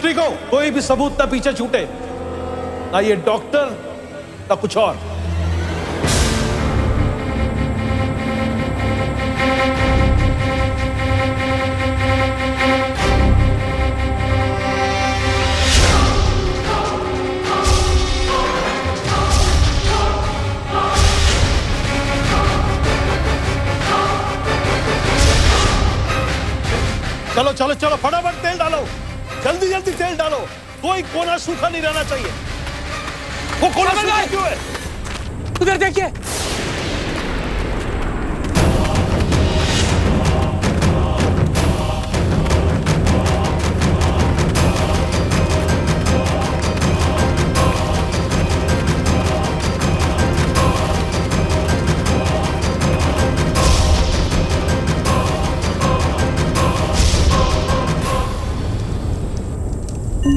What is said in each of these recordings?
Mystery को कोई भी सबूत ना पीछे छूटे, ना ये डॉक्टर ना कुछ और। चलो चलो चलो, फटाफट तेल डालो, जल्दी जल्दी तेल डालो, कोई कोना सूखा नहीं रहना चाहिए। वो कोना सूखा क्यों है? उधर देखिए।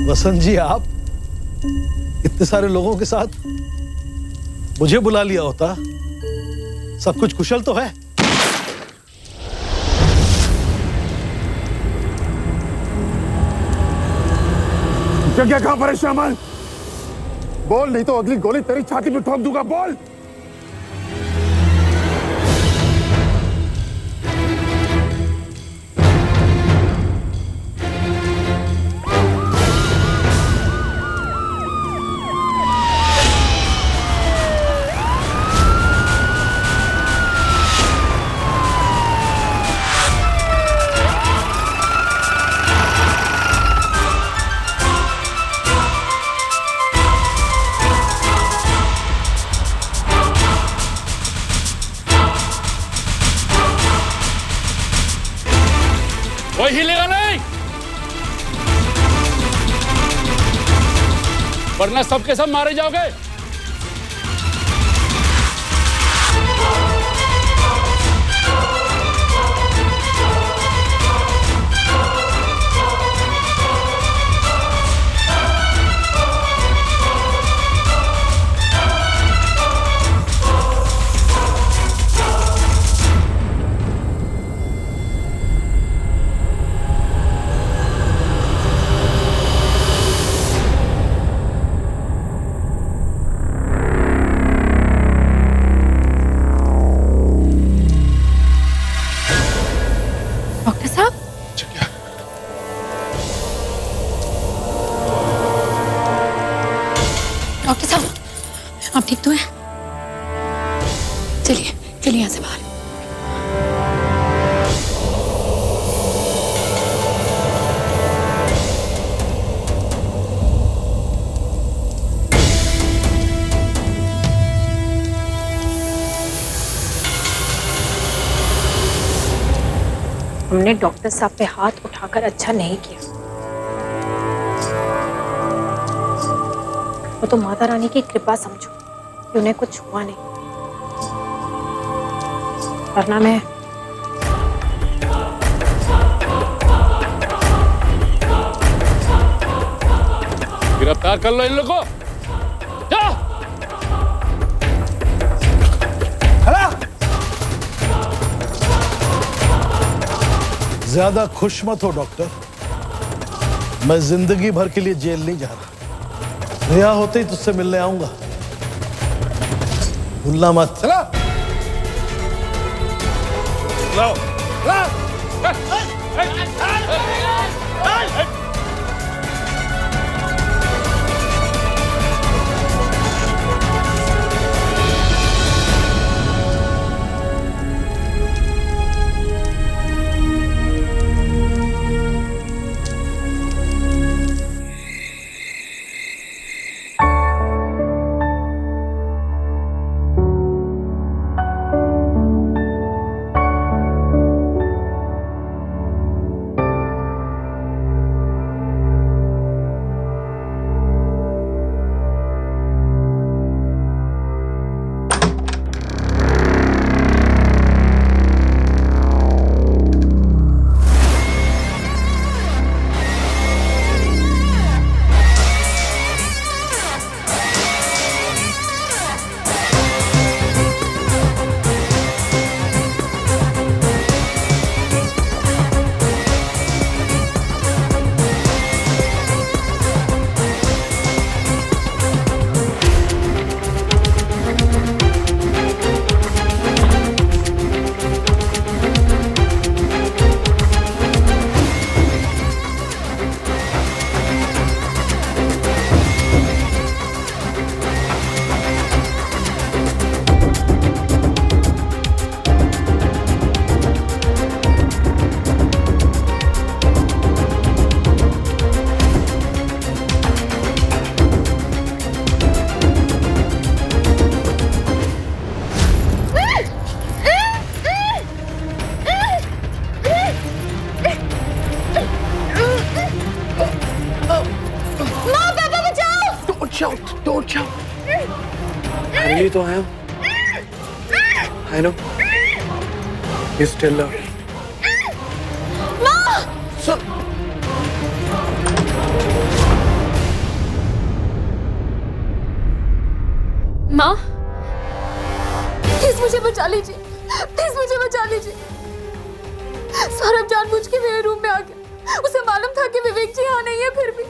वसंत जी, आप इतने सारे लोगों के साथ मुझे बुला लिया होता। सब कुछ कुशल तो है? जगह कहां पर है श्यामल? बोल, नहीं तो अगली गोली तेरी छाती में ठोक दूंगा। बोल। कोई हिलेगा नहीं, वरना सबके सब मारे जाओगे। डॉक्टर साहब, डॉक्टर साहब, आप ठीक तो हैं? चलिए चलिए यहाँ से बाहर। हमने डॉक्टर साहब पे हाथ उठाकर अच्छा नहीं किया। वो तो माता रानी की कृपा समझो कि उन्हें कुछ हुआ नहीं, वरना मैं गिरफ्तार कर लो इन लोगों को। जा। ज्यादा खुश मत हो डॉक्टर, मैं जिंदगी भर के लिए जेल नहीं जा रहा। रिहा होते ही तुझसे मिलने आऊंगा, भूलना मत। चला। लाओ। जाओ। तुम्हारे लिए तो आया हूँ। I know. You still love me. सुन। माँ, प्लीज मुझे बचा लीजिए, प्लीज मुझे बचा लीजिए। सौरभ जानबूझ के मेरे रूम में आ गया। उसे मालूम था कि विवेक जी यहाँ नहीं है, फिर भी।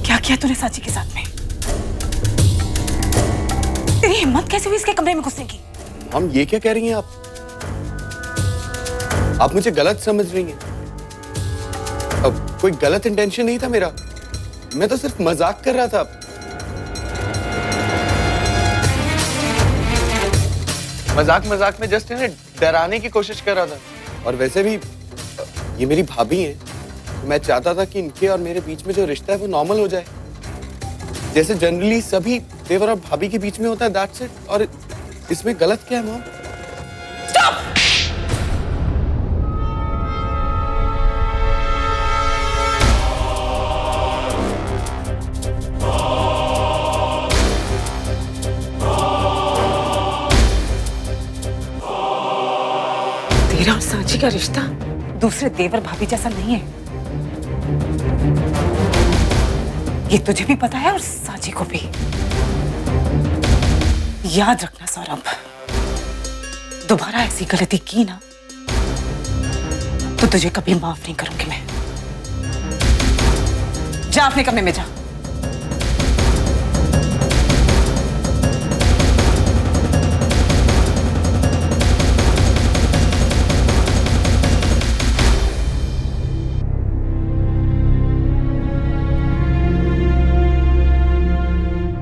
क्या किया तूने साची के साथ में? तेरी हिम्मत कैसे हुई इसके कमरे में घुसने की? हम ये क्या कह रही हैं आप मुझे गलत समझ रही हैं। अब कोई गलत इंटेंशन नहीं था मेरा, मैं तो सिर्फ मजाक कर रहा था। मजाक में जस्ट इन्हें डराने की कोशिश कर रहा था। और वैसे भी ये मेरी भाभी हैं, तो मैं चाहता था कि इनके और मेरे बीच में जो रिश्ता है वो नॉर्मल हो जाए, जैसे जनरली सभी देवर और भाभी के बीच में होता है। That's it. और इसमें गलत क्या है मॉम? तेरा और सांची का रिश्ता दूसरे देवर भाभी जैसा नहीं है, ये तुझे भी पता है और सांची को भी। याद रखना सौरभ, दोबारा ऐसी गलती की ना तो तुझे कभी माफ नहीं करूंगी मैं। जा अपने कमरे में जा।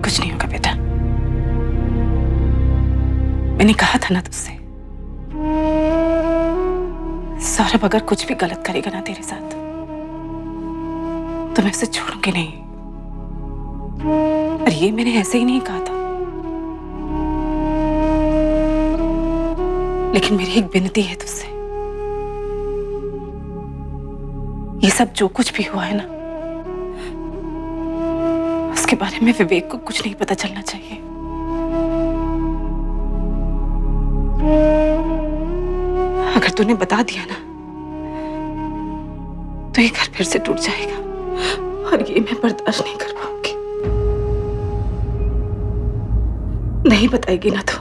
कुछ नहीं होगा बेटा, मैंने कहा था ना तुझसे। सौरभ अगर कुछ भी गलत करेगा ना तेरे साथ तो मैं उसे छोड़ूंगी नहीं। और ये मैंने ऐसे ही नहीं कहा था, लेकिन मेरी एक विनती है तुझसे। ये सब जो कुछ भी हुआ है ना, उसके बारे में विवेक को कुछ नहीं पता चलना चाहिए। अगर तूने बता दिया ना तो ये घर फिर से टूट जाएगा और ये मैं बर्दाश्त नहीं कर पाऊंगी। नहीं बताएगी ना तो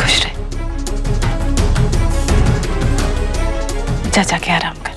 खुश रहे। जा जाके आराम कर।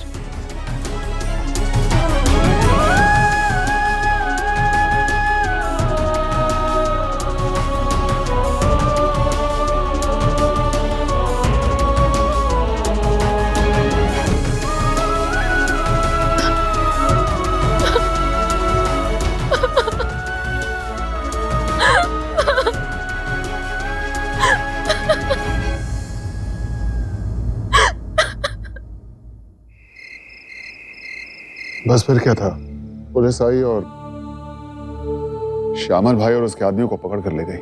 बस फिर क्या था, पुलिस आई और श्यामल भाई और उसके आदमियों को पकड़ कर ले गई।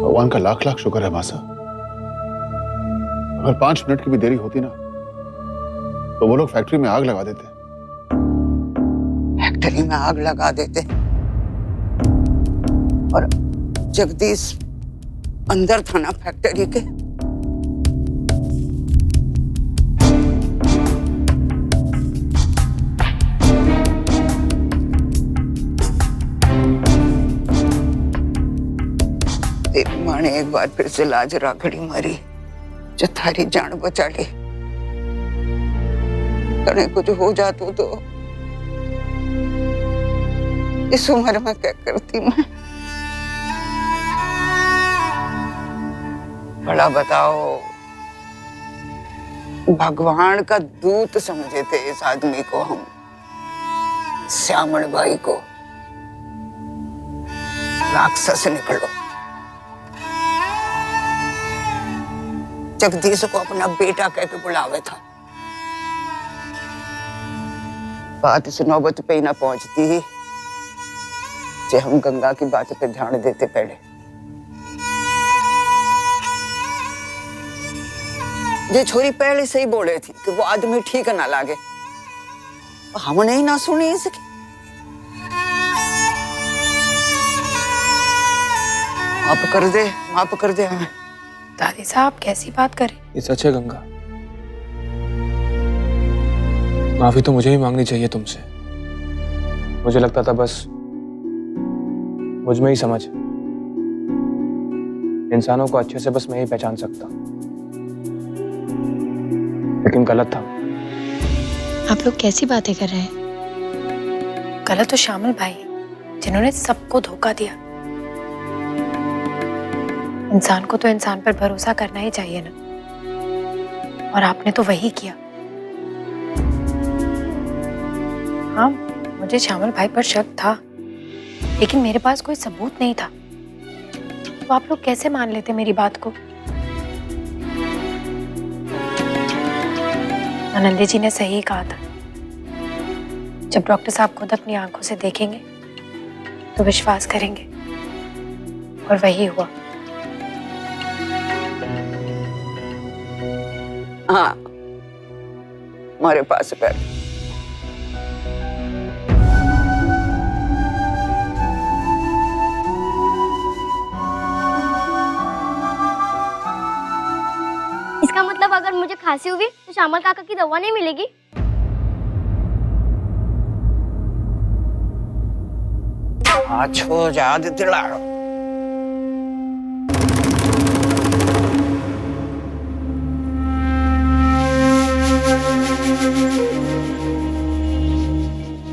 भगवान का लाख लाख शुक्र है मासा। अगर 5 मिनट की भी देरी होती ना तो वो लोग फैक्ट्री में आग लगा देते। फैक्ट्री में आग लगा देते और जगदीश अंदर था ना फैक्ट्री के। माँ ने एक बार फिर से लाज राखड़ी मारी जो थारी जान बचा ली। तने कुछ हो जातो तो इस उम्र में क्या करती मैं? बड़ा बताओ, भगवान का दूत समझे थे इस आदमी को हम। श्यामल भाई को राक्षस निकलो। जगदीश को अपना बेटा कह के बुलावे था। बात इस नौबत पे ही ना पहुंचती ही जे हम गंगा की बात पे ध्यान देते पहले। ये छोरी पहले से ही बोले थी कि वो आदमी ठीक ना लागे, हमने ही ना सुनी इसकी। माफ कर दे हमें। दादी साहब कैसी बात करें? ये सच है गंगा, माफी तो मुझे ही मांगनी चाहिए तुमसे। मुझे लगता था बस मुझ में ही समझ, इंसानों को अच्छे से बस मैं ही पहचान सकता, लेकिन गलत था। आप लोग कैसी बातें कर रहे हैं? गलत तो श्यामल भाई हैं, जिन्होंने सबको धोखा दिया। इंसान को तो इंसान पर भरोसा करना ही चाहिए ना, और आपने तो वही किया। हाँ, मुझे श्यामल भाई पर शक था, लेकिन मेरे पास कोई सबूत नहीं था। तो आप लोग कैसे मान लेते मेरी बात को? आनंदी जी ने सही कहा था, जब डॉक्टर साहब खुद अपनी आंखों से देखेंगे तो विश्वास करेंगे, और वही हुआ। हाँ, हमारे पास बैठ। इसका मतलब अगर मुझे खांसी हुई तो श्यामल काका की दवा नहीं मिलेगी? आछो याद दिलाओ।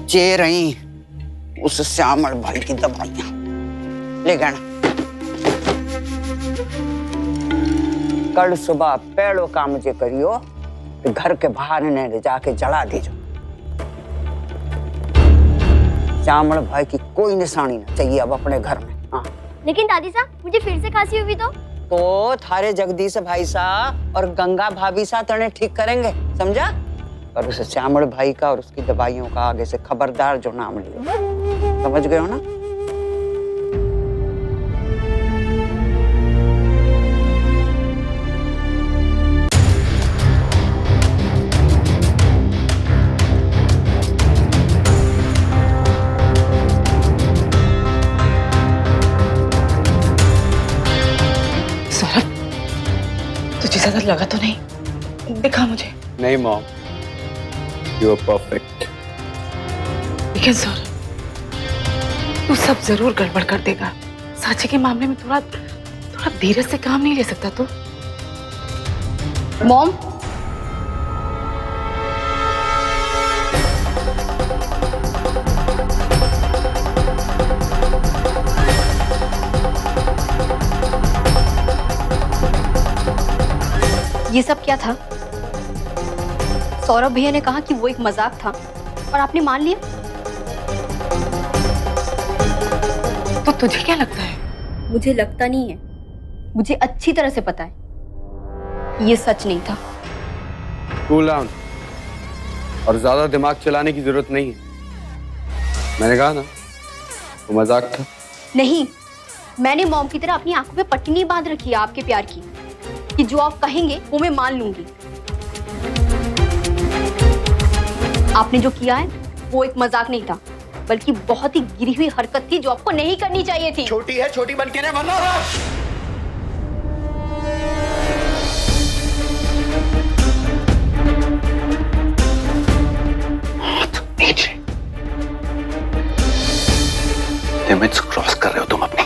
जे रही उस श्यामल भाई की दवाइयां ले गया। कल सुबह पहलो काम जे करियो तो घर के बाहर ने ले जाके जला दीजो। श्यामल भाई की कोई निशानी ना चाहिए अब अपने घर में। हाँ, लेकिन दादी साहब मुझे फिर से खांसी हुई तो थारे जगदीश भाई सा और गंगा भाभी सा तने ठीक करेंगे, समझा? और उस श्यामल भाई का और उसकी दवाइयों का आगे से खबरदार जो नाम लियो, समझ गए हो ना? सौरभ, तुझे ज्यादा लगा तो नहीं? दिखा मुझे। नहीं मॉम, यू आर परफेक्ट। लेकिन सौरभ, तू सब जरूर गड़बड़ कर देगा। साची के मामले में थोड़ा धीरज से काम नहीं ले सकता तू? मॉम, ये सब क्या था? सौरभ भैया ने कहा कि वो एक मजाक था और आपने मान लिया। तो तुझे क्या लगता है? मुझे लगता नहीं है, मुझे अच्छी तरह से पता है ये सच नहीं था। कूल डाउन, और ज्यादा दिमाग चलाने की जरूरत नहीं है। मैंने कहा ना वो मजाक था। नहीं, मैंने मॉम की तरह अपनी आंखों पे पट्टी नहीं बांध रखी है आपके प्यार की, कि जो आप कहेंगे वो मैं मान लूंगी। आपने जो किया है वो एक मजाक नहीं था, बल्कि बहुत ही गिरी हुई हरकत थी जो आपको नहीं करनी चाहिए थी। छोटी है, छोटी बन के ना बनो। लिमिट्स क्रॉस कर रहे हो तुम अपनी।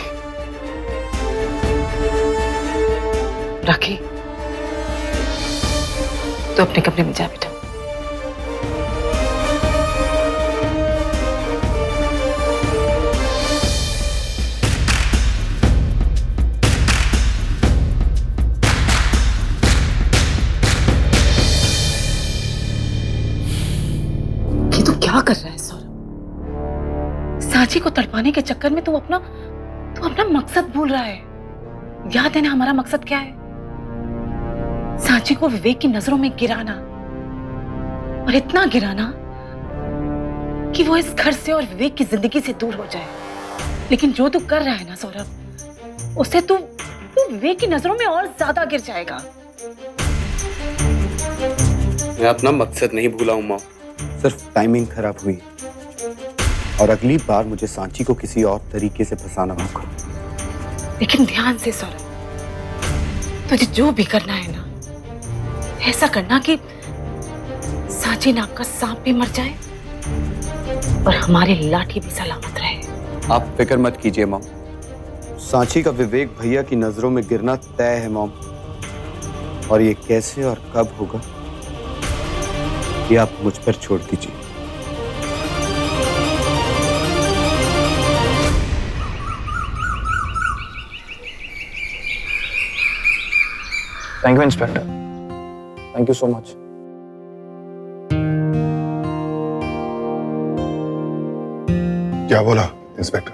राखी, तो अपने कमरे में जा बेटा। ये तो क्या कर रहा है सौरभ? को तड़पाने के चक्कर में तू अपना मकसद भूल रहा है। याद है ना हमारा मकसद क्या है? सांची को विवेक की नजरों में गिराना, और इतना गिराना कि वो इस घर से और विवेक की जिंदगी से दूर हो जाए। लेकिन जो तू कर रहा है ना सौरभ, उससे तू विवेक की नजरों में और ज्यादा गिर जाएगा। मैं अपना मकसद नहीं भूला हूं माँ, सिर्फ टाइमिंग खराब हुई और अगली बार मुझे सांची को किसी और तरीके से फंसाना होगा। लेकिन ध्यान से सौरभ, तुझे जो भी करना है ना, ऐसा करना कि सांची नाम का सांप भी मर जाए और हमारी लाठी भी सलामत रहे। आप फिक्र मत कीजिए मॉम, सांची का विवेक भैया की नजरों में गिरना तय है मॉम। और ये कैसे और कब होगा ये आप मुझ पर छोड़ दीजिए। Thank you inspector, thank you so much. क्या बोला इंस्पेक्टर?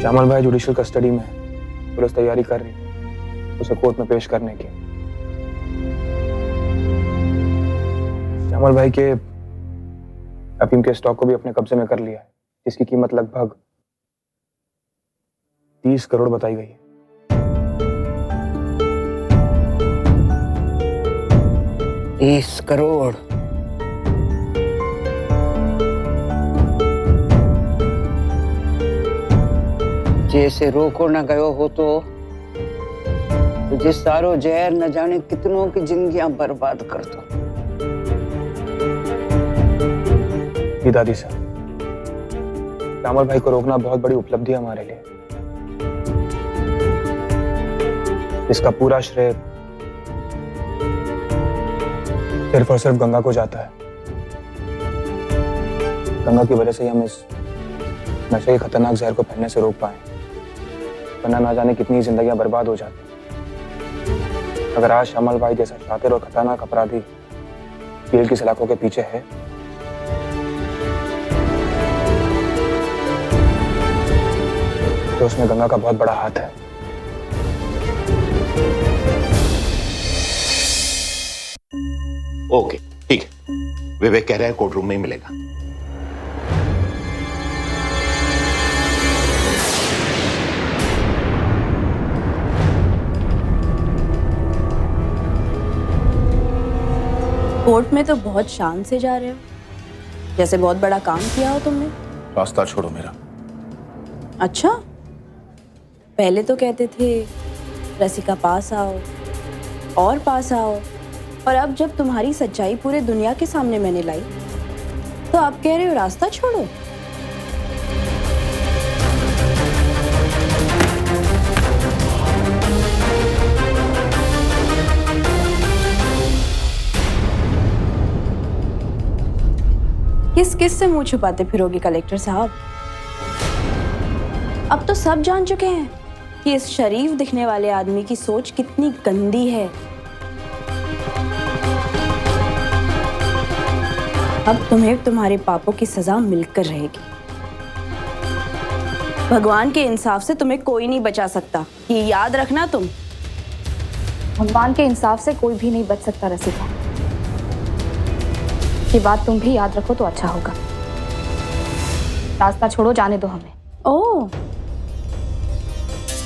श्यामल भाई जुडिशियल कस्टडी में है, पुलिस तैयारी कर रही है उसे कोर्ट में पेश करने की। श्यामल भाई के अफीम के स्टॉक को भी अपने कब्जे में कर लिया है, जिसकी कीमत लगभग 30 करोड़ बताई गई है। तीस करोड़? जैसे रोको न गयो हो तो जिस सारो जहर न जाने कितनों की जिंदगियां बर्बाद कर दो। जी दादी साहब, श्यामल भाई को रोकना बहुत बड़ी उपलब्धि है हमारे लिए, इसका पूरा श्रेय सिर्फ और सिर्फ गंगा को जाता है। गंगा की वजह से ही हम इस नशे के खतरनाक जहर को फैलने से रोक पाए, वरना ना जाने कितनी जिंदगियां बर्बाद हो जाती। अगर आज श्यामल भाई जैसा शातिर और खतरनाक अपराधी जेल की सलाखों के पीछे है, तो उसमें गंगा का बहुत बड़ा हाथ है। ओके, ठीक है। विवेक कह रहे हैं कोर्ट रूम में ही मिलेगा। कोर्ट में तो बहुत शान से जा रहे हो, जैसे बहुत बड़ा काम किया हो तुमने। रास्ता छोड़ो मेरा। अच्छा, पहले तो कहते थे रसिका पास आओ और पास आओ, और अब जब तुम्हारी सच्चाई पूरे दुनिया के सामने मैंने लाई तो आप कह रहे हो रास्ता छोड़ो। किस किस से मुंह छुपाते फिरोगे कलेक्टर साहब? अब तो सब जान चुके हैं कि इस शरीफ दिखने वाले आदमी की सोच कितनी गंदी है। अब तुम्हें तुम्हारे पापों की सजा मिलकर रहेगी। भगवान के इंसाफ से तुम्हें कोई नहीं बचा सकता, ये याद रखना तुम। भगवान के इंसाफ से कोई भी नहीं बच सकता रसिका, ये बात तुम भी याद रखो तो अच्छा होगा। रास्ता छोड़ो, जाने दो हमें। ओह,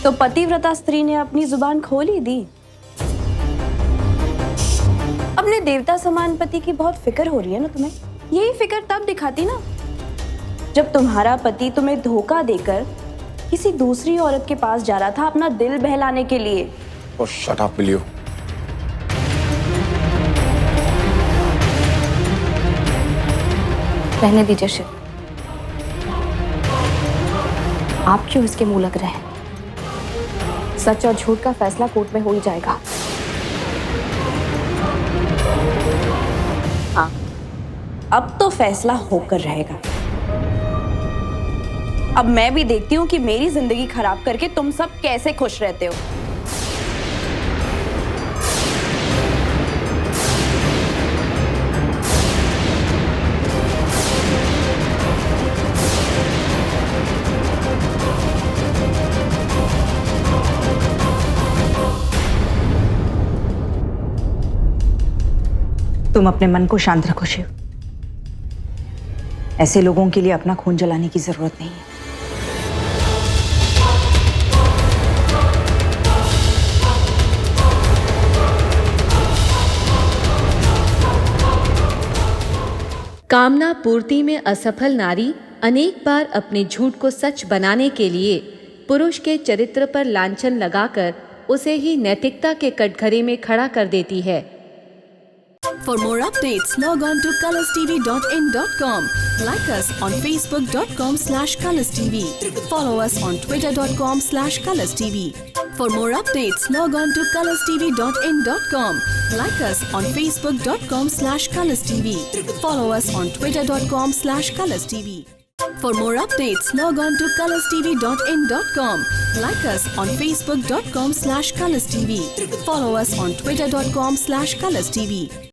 तो पतिव्रता स्त्री ने अपनी जुबान खोल ही दी। अपने देवता समान पति की बहुत फिक्र हो रही है ना तुम्हें। यही फिक्र तब दिखाती ना जब तुम्हारा पति तुम्हें धोखा देकर किसी दूसरी औरत के पास जा रहा था अपना दिल बहलाने के लिए। Oh, shut up, will you? रहने दीजिए शिव, आप क्यों इसके मुंह लग रहे हैं? सच और झूठ का फैसला कोर्ट में हो ही जाएगा। हाँ, अब तो फैसला होकर रहेगा। अब मैं भी देखती हूँ कि मेरी जिंदगी खराब करके तुम सब कैसे खुश रहते हो। तुम अपने मन को शांत रखो शिव। ऐसे लोगों के लिए अपना खून जलाने की जरूरत नहीं है। कामना पूर्ति में असफल नारी अनेक बार अपने झूठ को सच बनाने के लिए पुरुष के चरित्र पर लांछन लगाकर उसे ही नैतिकता के कटघरे में खड़ा कर देती है। For more updates, log on to colorstv.in.com. Like us on facebook.com/colorstv. Follow us on twitter.com/colorstv. For more updates, log on to colorstv.in.com. Like us on facebook.com/colorstv. Follow us on twitter.com/colorstv. For more updates, log on to colorstv.in.com. Like us on facebook.com/colorstv. Follow us on twitter.com/colorstv.